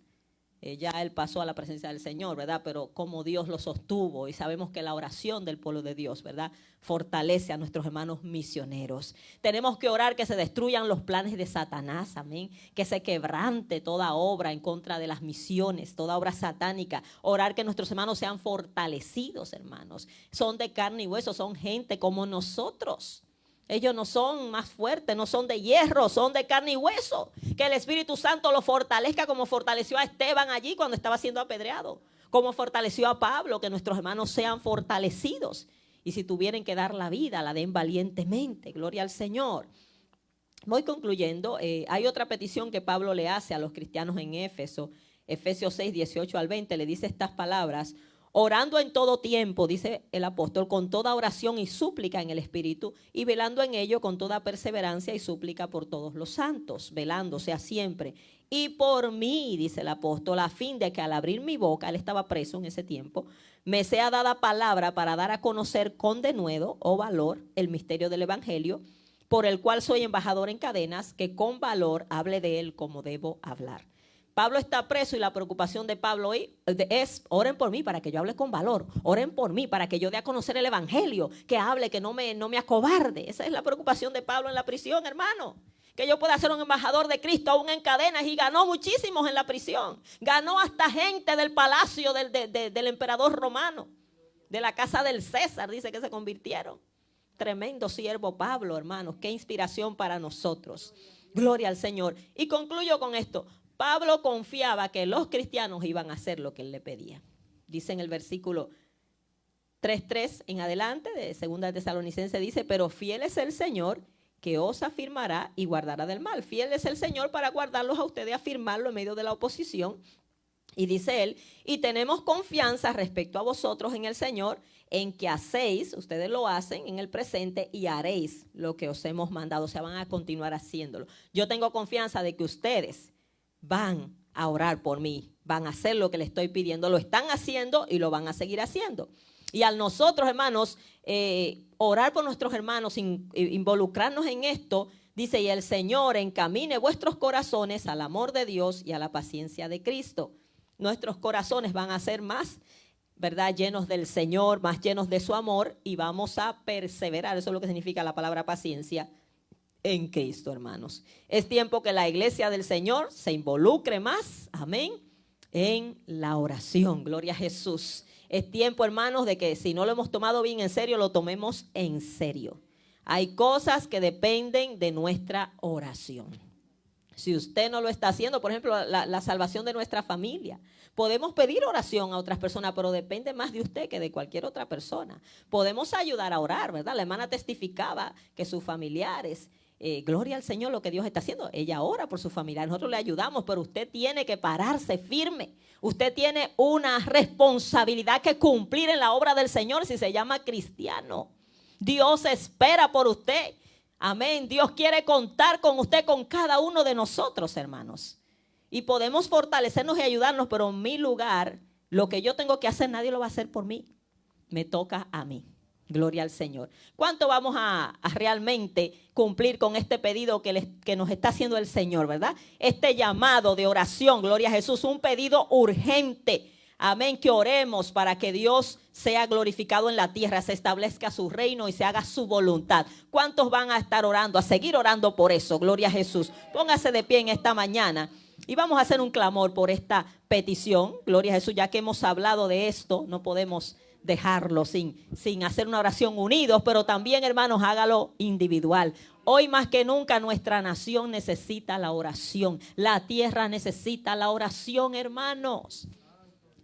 Ya él pasó a la presencia del Señor, ¿verdad? Pero como Dios lo sostuvo, y sabemos que la oración del pueblo de Dios, ¿verdad?, fortalece a nuestros hermanos misioneros. Tenemos que orar que se destruyan los planes de Satanás, amén. Que se quebrante toda obra en contra de las misiones, toda obra satánica. Orar que nuestros hermanos sean fortalecidos, hermanos. Son de carne y hueso, son gente como nosotros. Ellos no son más fuertes, no son de hierro, son de carne y hueso. Que el Espíritu Santo los fortalezca como fortaleció a Esteban allí cuando estaba siendo apedreado. Como fortaleció a Pablo, que nuestros hermanos sean fortalecidos. Y si tuvieran que dar la vida, la den valientemente. Gloria al Señor. Voy concluyendo. Hay otra petición que Pablo le hace a los cristianos en Éfeso. Efesios 6, 18 al 20, le dice estas palabras: orando en todo tiempo, dice el apóstol, con toda oración y súplica en el Espíritu, y velando en ello con toda perseverancia y súplica por todos los santos, velando, o sea, siempre. Y por mí, dice el apóstol, a fin de que al abrir mi boca, él estaba preso en ese tiempo, me sea dada palabra para dar a conocer con denuedo o valor el misterio del Evangelio, por el cual soy embajador en cadenas, que con valor hable de él como debo hablar. Pablo está preso y la preocupación de Pablo hoy es: oren por mí para que yo hable con valor. Oren por mí para que yo dé a conocer el evangelio, que hable, que no me acobarde. Esa es la preocupación de Pablo en la prisión, hermano. Que yo pueda ser un embajador de Cristo aún en cadenas, y ganó muchísimos en la prisión. Ganó hasta gente del palacio del emperador romano, de la casa del César, dice que se convirtieron. Tremendo siervo Pablo, hermanos. Qué inspiración para nosotros. Gloria al Señor. Y concluyo con esto. Pablo confiaba que los cristianos iban a hacer lo que él le pedía. Dice en el versículo 3:3 en adelante de 2 Tesalonicenses, dice: pero fiel es el Señor, que os afirmará y guardará del mal. Fiel es el Señor para guardarlos a ustedes, afirmarlo en medio de la oposición. Y dice él: y tenemos confianza respecto a vosotros en el Señor, en que hacéis, ustedes lo hacen en el presente, y haréis lo que os hemos mandado. O sea, van a continuar haciéndolo. Yo tengo confianza de que ustedes van a orar por mí, van a hacer lo que le estoy pidiendo, lo están haciendo y lo van a seguir haciendo. Y al nosotros, hermanos, orar por nuestros hermanos, involucrarnos en esto, dice: y el Señor encamine vuestros corazones al amor de Dios y a la paciencia de Cristo. Nuestros corazones van a ser más, ¿verdad?, llenos del Señor, más llenos de su amor, y vamos a perseverar. Eso es lo que significa la palabra paciencia en Cristo, hermanos. Es tiempo que la iglesia del Señor se involucre más, amén, en la oración. Gloria a Jesús. Es tiempo, hermanos, de que si no lo hemos tomado bien en serio, lo tomemos en serio. Hay cosas que dependen de nuestra oración. Si usted no lo está haciendo, por ejemplo, la salvación de nuestra familia. Podemos pedir oración a otras personas, pero depende más de usted que de cualquier otra persona. Podemos ayudar a orar, ¿verdad? La hermana testificaba que sus familiares gloria al Señor lo que Dios está haciendo. Ella ora por su familia, nosotros le ayudamos, pero usted tiene que pararse firme. Usted tiene una responsabilidad que cumplir en la obra del Señor si se llama cristiano. Dios espera por usted. Amén. Dios quiere contar con usted, con cada uno de nosotros, hermanos. Y podemos fortalecernos y ayudarnos, pero en mi lugar, lo que yo tengo que hacer, nadie lo va a hacer por mí. Me toca a mí. Gloria al Señor. ¿Cuánto vamos a realmente cumplir con este pedido que nos está haciendo el Señor, verdad? Este llamado de oración, gloria a Jesús, un pedido urgente. Amén, que oremos para que Dios sea glorificado en la tierra, se establezca su reino y se haga su voluntad. ¿Cuántos van a estar orando, a seguir orando por eso? Gloria a Jesús. Póngase de pie en esta mañana y vamos a hacer un clamor por esta petición. Gloria a Jesús, ya que hemos hablado de esto, no podemos dejarlo sin hacer una oración unidos, pero también, hermanos, hágalo individual. Hoy más que nunca nuestra nación necesita la oración. La tierra necesita la oración, hermanos.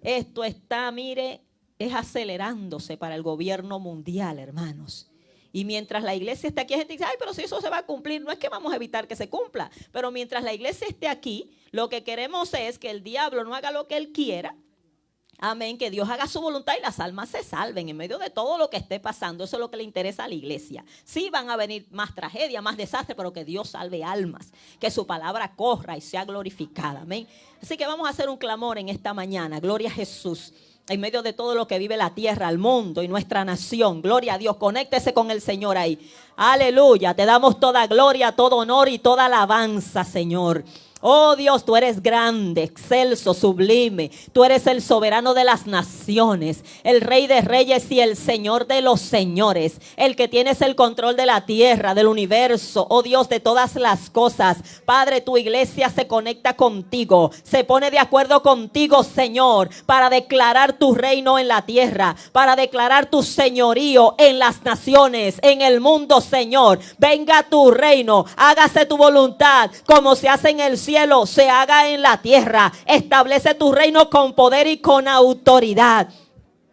Esto está, mire, es acelerándose para el gobierno mundial, hermanos. Y mientras la iglesia esté aquí, hay gente dice, ay, pero si eso se va a cumplir, no es que vamos a evitar que se cumpla. Pero mientras la iglesia esté aquí, lo que queremos es que el diablo no haga lo que él quiera. Amén, que Dios haga su voluntad y las almas se salven en medio de todo lo que esté pasando. Eso es lo que le interesa a la iglesia. Sí van a venir más tragedias, más desastres, pero que Dios salve almas, que su palabra corra y sea glorificada. Amén. Así que vamos a hacer un clamor en esta mañana. Gloria a Jesús. En medio de todo lo que vive la tierra, el mundo y nuestra nación. Gloria a Dios. Conéctese con el Señor ahí. Aleluya. Te damos toda gloria, todo honor y toda alabanza, Señor. Oh Dios, tú eres grande, excelso, sublime. Tú eres el soberano de las naciones, el Rey de reyes y el Señor de los señores. El que tienes el control de la tierra, del universo, oh Dios, de todas las cosas. Padre, tu iglesia se conecta contigo, se pone de acuerdo contigo, Señor, para declarar tu reino en la tierra, para declarar tu señorío en las naciones, en el mundo, Señor. Venga tu reino, hágase tu voluntad, como se hace en el cielo, se haga en la tierra. Establece tu reino con poder y con autoridad.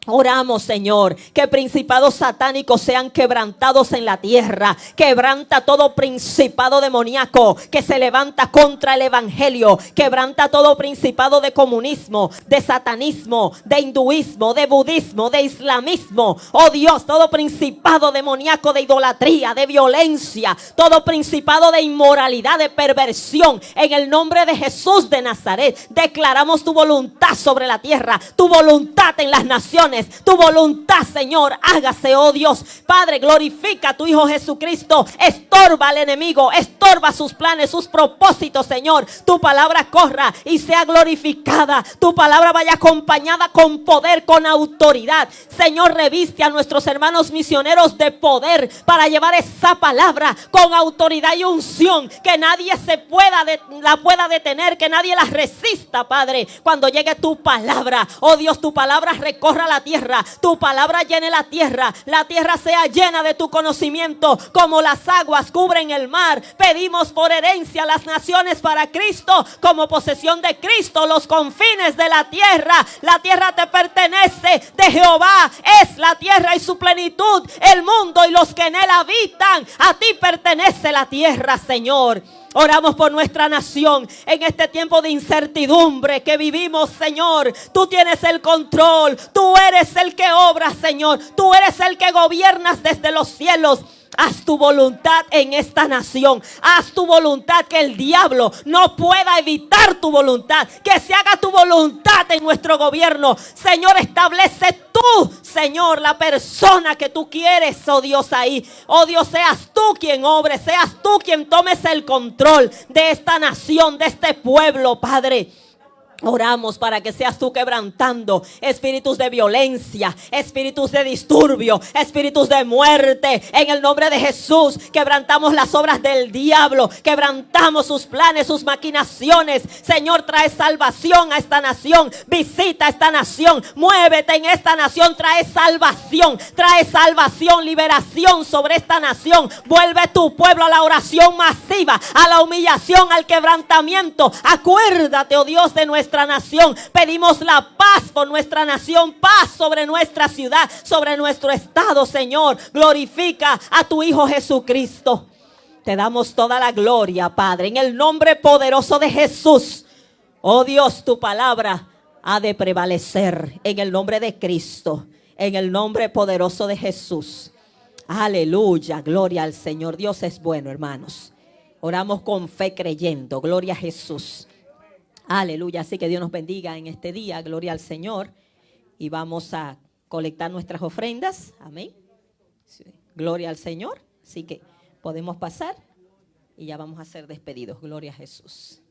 Oramos, Señor, que principados satánicos sean quebrantados en la tierra. Quebranta todo principado demoníaco que se levanta contra el evangelio. Quebranta todo principado de comunismo, de satanismo, de hinduismo, de budismo, de islamismo. Oh Dios, todo principado demoníaco de idolatría, de violencia, todo principado de inmoralidad, de perversión. En el nombre de Jesús de Nazaret, declaramos tu voluntad sobre la tierra, tu voluntad en las naciones. Tu voluntad, Señor, hágase, oh Dios. Padre, glorifica a tu Hijo Jesucristo. Estorba al enemigo, estorba sus planes, sus propósitos, Señor. Tu palabra corra y sea glorificada. Tu palabra vaya acompañada con poder, con autoridad. Señor, reviste a nuestros hermanos misioneros de poder para llevar esa palabra con autoridad y unción. Que nadie la pueda detener, que nadie la resista, Padre, cuando llegue tu palabra. Oh Dios, tu palabra recorra la tierra, tu palabra llene la tierra sea llena de tu conocimiento, como las aguas cubren el mar. Pedimos por herencia las naciones para Cristo, como posesión de Cristo los confines de la tierra. La tierra te pertenece, de Jehová es la tierra y su plenitud, el mundo y los que en él habitan. A ti pertenece la tierra, Señor. Oramos por nuestra nación en este tiempo de incertidumbre que vivimos, Señor. Tú tienes el control. Tú eres el que obra, Señor. Tú eres el que gobiernas desde los cielos. Haz tu voluntad en esta nación. Haz tu voluntad, que el diablo no pueda evitar tu voluntad. Que se haga tu voluntad en nuestro gobierno. Señor, establece tú, Señor, la persona que tú quieres, oh Dios, ahí. Oh Dios, seas tú quien obre, seas tú quien tomes el control de esta nación, de este pueblo, Padre. Oramos para que seas tú quebrantando espíritus de violencia, espíritus de disturbio, espíritus de muerte. En el nombre de Jesús, quebrantamos las obras del diablo, quebrantamos sus planes, sus maquinaciones. Señor, trae salvación a esta nación, visita a esta nación, muévete en esta nación, trae salvación, liberación sobre esta nación. Vuelve tu pueblo a la oración masiva, a la humillación, al quebrantamiento. Acuérdate, oh Dios, de nuestra nación. Pedimos la paz por nuestra nación, paz sobre nuestra ciudad, sobre nuestro estado, Señor. Glorifica a tu Hijo Jesucristo. Te damos toda la gloria, Padre, en el nombre poderoso de Jesús. Oh Dios, tu palabra ha de prevalecer en el nombre de Cristo, en el nombre poderoso de Jesús. Aleluya, gloria al Señor. Dios es bueno, hermanos. Oramos con fe creyendo, gloria a Jesús. Aleluya, así que Dios nos bendiga en este día, gloria al Señor. Y vamos a colectar nuestras ofrendas, amén. Sí, gloria al Señor, así que podemos pasar y ya vamos a ser despedidos, gloria a Jesús.